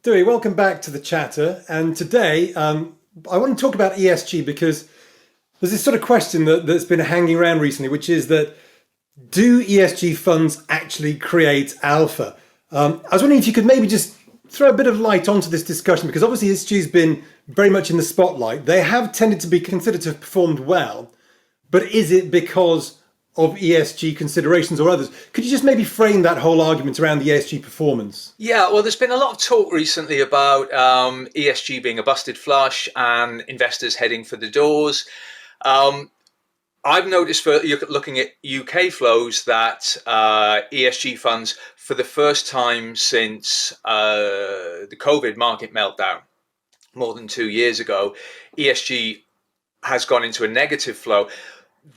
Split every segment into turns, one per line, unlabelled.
Dewey, welcome back to the chatter. And today, I want to talk about ESG because there's this sort of question that's been hanging around recently, which is that do ESG funds actually create alpha? I was wondering if you could maybe just throw a bit of light onto this discussion, because obviously ESG has been very much in the spotlight. They have tended to be considered to have performed well, but is it because of ESG considerations or others? Could you just maybe frame that whole argument around the ESG performance?
Yeah, well, there's been a lot of talk recently about ESG being a busted flush and investors heading for the doors. I've noticed, for looking at UK flows, that ESG funds, for the first time since the COVID market meltdown more than 2 years ago, ESG has gone into a negative flow.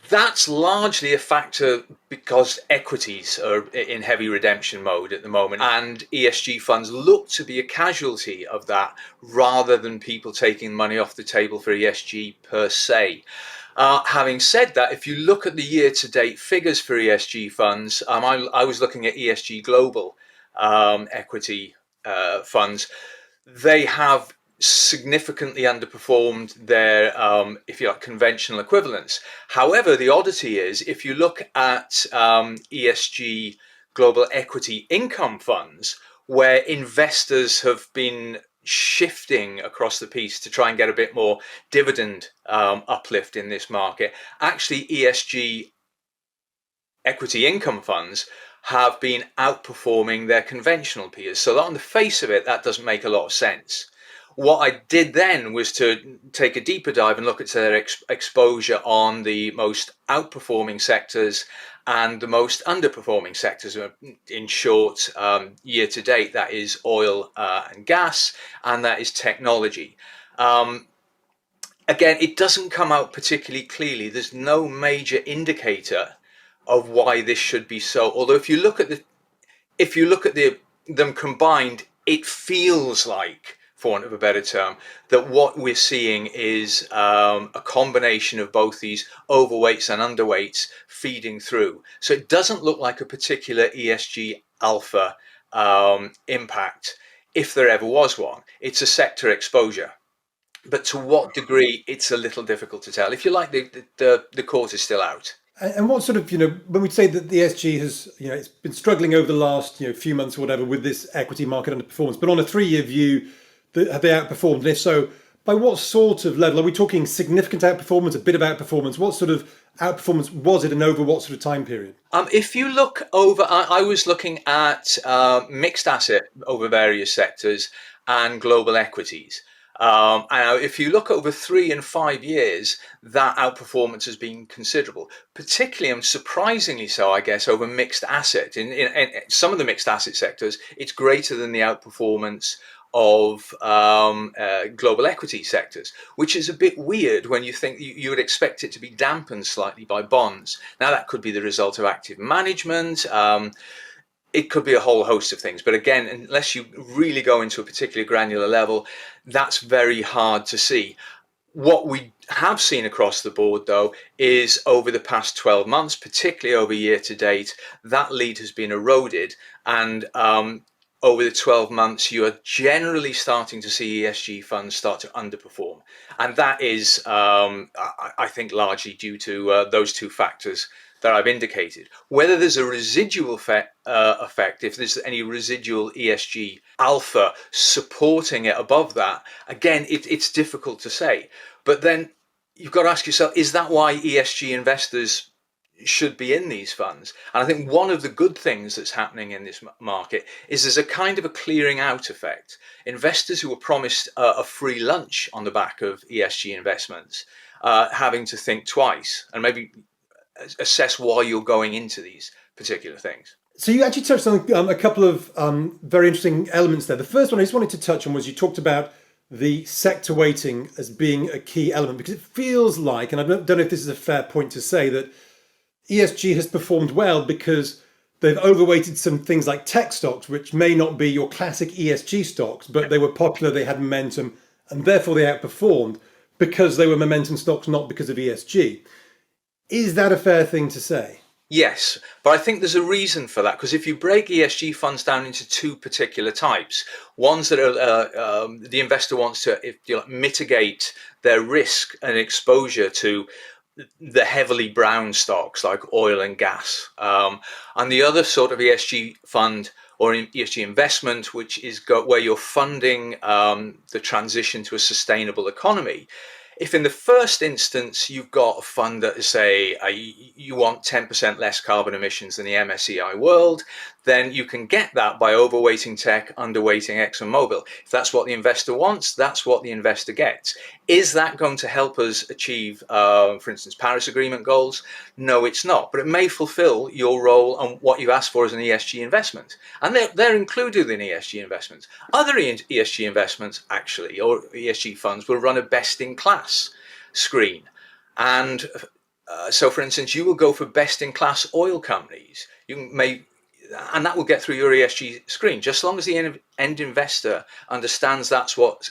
That's largely a factor because equities are in heavy redemption mode at the moment, and ESG funds look to be a casualty of that rather than people taking money off the table for ESG per se. Having said that, if you look at the year-to-date figures for ESG funds, I was looking at ESG global equity funds. They have significantly underperformed their, if you like, conventional equivalents. However, the oddity is, if you look at ESG global equity income funds, where investors have been shifting across the piece to try and get a bit more dividend uplift in this market, actually ESG equity income funds have been outperforming their conventional peers. So on the face of it, that doesn't make a lot of sense. What I did then was to take a deeper dive and look at their exposure on the most outperforming sectors and the most underperforming sectors. In short, year to date, that is oil and gas, and that is technology. Again, it doesn't come out particularly clearly. There's no major indicator of why this should be so. Although if you look at them combined, it feels like, for want of a better term, that what we're seeing is a combination of both these overweights and underweights feeding through. So it doesn't look like a particular ESG alpha impact, if there ever was one. It's a sector exposure. But to what degree, it's a little difficult to tell. If you like, the court is still out.
And what sort of, when we say that the ESG has, it's been struggling over the last, few months or whatever with this equity market underperformance, but on a 3-year view, have they outperformed? And if so, by what sort of level? Are we talking significant outperformance, a bit of outperformance? What sort of outperformance was it, and over what sort of time period?
If you look over, I was looking at mixed asset over various sectors and global equities. And if you look over 3 and 5 years, that outperformance has been considerable, particularly and surprisingly so, I guess, over mixed asset. In some of the mixed asset sectors, it's greater than the outperformance of global equity sectors, which is a bit weird when you think you would expect it to be dampened slightly by bonds. Now, that could be the result of active management. It could be a whole host of things. But again, unless you really go into a particular granular level, that's very hard to see. What we have seen across the board, though, is over the past 12 months, particularly over year to date, that lead has been eroded. And over the 12 months, you are generally starting to see ESG funds start to underperform. And that is, I think, largely due to those two factors that I've indicated. Whether there's a residual effect, if there's any residual ESG alpha supporting it above that, again, it's difficult to say. But then you've got to ask yourself, is that why ESG investors should be in these funds? And I think one of the good things that's happening in this market is there's a kind of a clearing out effect. Investors who were promised a free lunch on the back of ESG investments, having to think twice and maybe assess why you're going into these particular things.
So you actually touched on a couple of very interesting elements there. The first one I just wanted to touch on was you talked about the sector weighting as being a key element, because it feels like, and I don't know if this is a fair point to say, that ESG has performed well because they've overweighted some things like tech stocks, which may not be your classic ESG stocks, but they were popular, they had momentum, and therefore they outperformed because they were momentum stocks, not because of ESG. Is that a fair thing to say?
Yes, but I think there's a reason for that, because if you break ESG funds down into two particular types, ones that are the investor wants to, if you like, mitigate their risk and exposure to the heavily brown stocks like oil and gas, and the other sort of ESG fund or ESG investment, which is where you're funding the transition to a sustainable economy. If in the first instance you've got a fund that is, say, you want 10% less carbon emissions than the MSCI World, then you can get that by overweighting tech, underweighting ExxonMobil. If that's what the investor wants, that's what the investor gets. Is that going to help us achieve, for instance, Paris Agreement goals? No, it's not, but it may fulfill your role and what you asked for as an ESG investment. And they're included in ESG investments. Other ESG investments, actually, or ESG funds, will run a best in class screen. And so, for instance, you will go for best in class oil companies. And that will get through your ESG screen. Just as long as the end investor understands that's what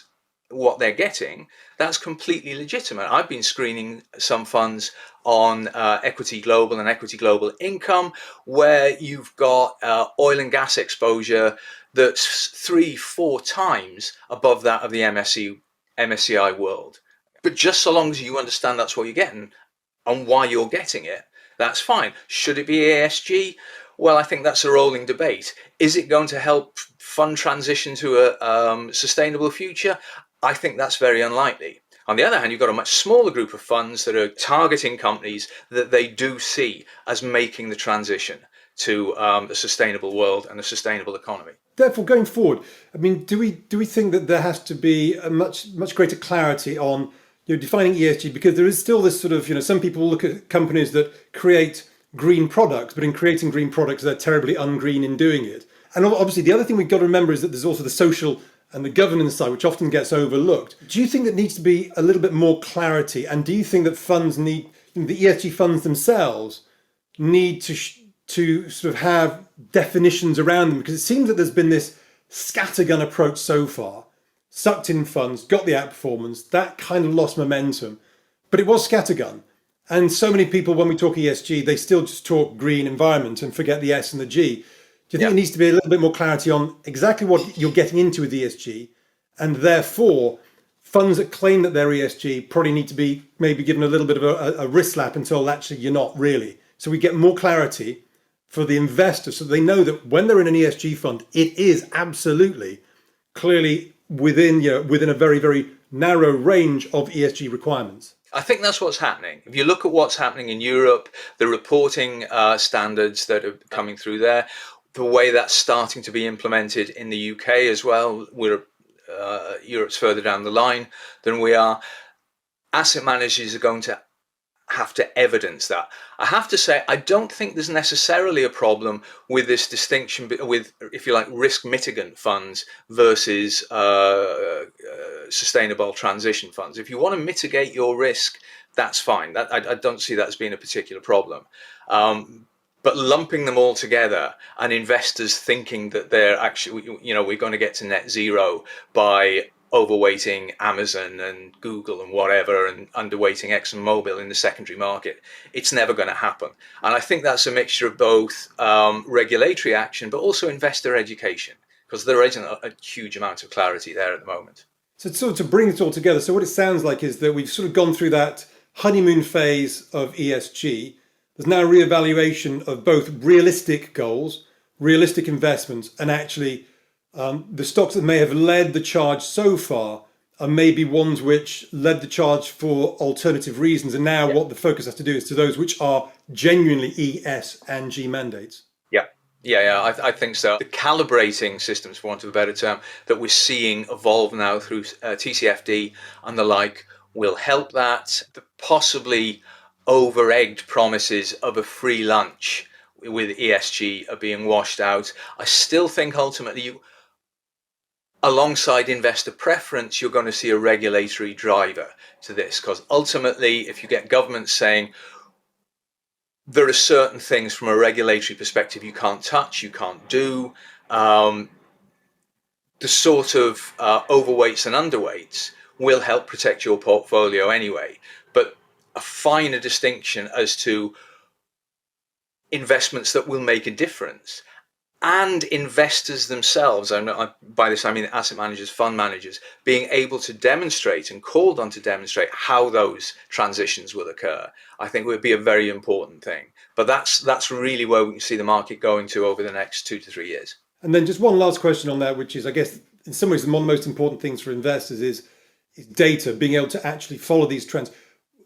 they're getting, that's completely legitimate. I've been screening some funds on equity global and equity global income, where you've got oil and gas exposure that's 3-4 times above that of the MSCI World. But just so long as you understand that's what you're getting and why you're getting it, that's fine. Should it be ESG? Well, I think that's a rolling debate. Is it going to help fund transition to a sustainable future? I think that's very unlikely. On the other hand, you've got a much smaller group of funds that are targeting companies that they do see as making the transition to a sustainable world and a sustainable economy.
Therefore, going forward, I mean, do we think that there has to be a much greater clarity on defining ESG, because there is still this sort of some people look at companies that create green products, but in creating green products they're terribly ungreen in doing it. And obviously, the other thing we've got to remember is that there's also the social and the governance side, which often gets overlooked. Do you think that needs to be a little bit more clarity? And do you think that funds need, the ESG funds themselves need to sort of have definitions around them? Because it seems that there's been this scattergun approach so far. Sucked in funds, got the outperformance, that kind of lost momentum. But it was scattergun. And so many people, when we talk ESG, they still just talk green environment and forget the S and the G. Do you think there needs to be a little bit more clarity on exactly what you're getting into with ESG, and therefore funds that claim that they're ESG probably need to be maybe given a little bit of a wrist slap until actually you're not really. So we get more clarity for the investors so they know that when they're in an ESG fund, it is absolutely clearly within a very, very narrow range of ESG requirements.
I think that's what's happening. If you look at what's happening in Europe, the reporting standards that are coming through there, the way that's starting to be implemented in the UK as well, Europe's further down the line than we are. Asset managers are going to have to evidence that. I have to say, I don't think there's necessarily a problem with this distinction with, if you like, risk mitigant funds versus sustainable transition funds. If you want to mitigate your risk, that's fine. I don't see that as being a particular problem. But lumping them all together and investors thinking that they're actually, we're going to get to net zero by overweighting Amazon and Google and whatever and underweighting ExxonMobil in the secondary market, it's never going to happen. And I think that's a mixture of both regulatory action, but also investor education, because there isn't a huge amount of clarity there at the moment.
So sort of to bring it all together, so what it sounds like is that we've sort of gone through that honeymoon phase of ESG. There's now a reevaluation of both realistic goals, realistic investments, and actually the stocks that may have led the charge so far are maybe ones which led the charge for alternative reasons. And now what the focus has to do is to those which are genuinely E, S, and G mandates.
I think so. The calibrating systems, for want of a better term, that we're seeing evolve now through TCFD and the like will help that. The possibly over-egged promises of a free lunch with ESG are being washed out. I still think ultimately, alongside investor preference, you're going to see a regulatory driver to this, because ultimately, if you get governments saying there are certain things from a regulatory perspective you can't touch, you can't do, the sort of overweights and underweights will help protect your portfolio anyway. But a finer distinction as to investments that will make a difference. And investors themselves, and by this I mean asset managers, fund managers, being able to demonstrate and called on to demonstrate how those transitions will occur, I think would be a very important thing. But that's really where we can see the market going to over the next 2 to 3 years.
And then just one last question on that, which is, I guess, in some ways, one of the most important things for investors is data, being able to actually follow these trends.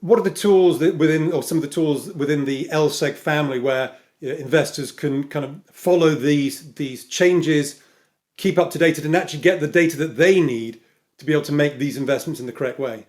What are the tools that within, or some of the tools within the LSEG family where investors can kind of follow these changes, keep up to date, and actually get the data that they need to be able to make these investments in the correct way?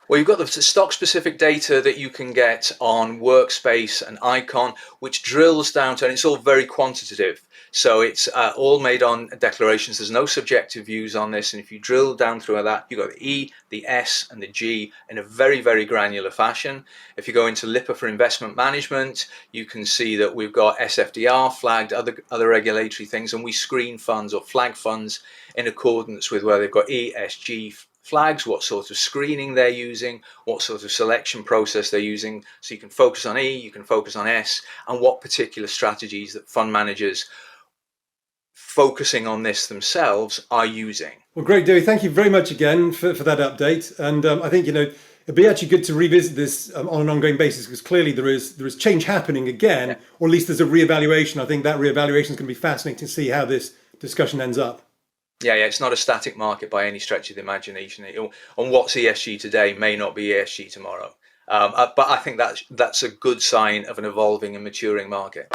Well, you've got the stock-specific data that you can get on Workspace and Icon, which drills down to, and it's all very quantitative. So it's all made on declarations. There's no subjective views on this. And if you drill down through that, you've got the E, the S, and the G in a very, very granular fashion. If you go into Lipper for investment management, you can see that we've got SFDR flagged, other regulatory things, and we screen funds or flag funds in accordance with where they've got ESG flags, what sort of screening they're using, what sort of selection process they're using. So you can focus on E, you can focus on S, and what particular strategies that fund managers focusing on this themselves are using.
Well, great, Dewi. Thank you very much again for that update. And I think, it'd be actually good to revisit this on an ongoing basis, because clearly there is change happening again, or at least there's a reevaluation. I think that reevaluation is going to be fascinating to see how this discussion ends up.
Yeah, it's not a static market by any stretch of the imagination. On what's ESG today may not be ESG tomorrow. But I think that's a good sign of an evolving and maturing market.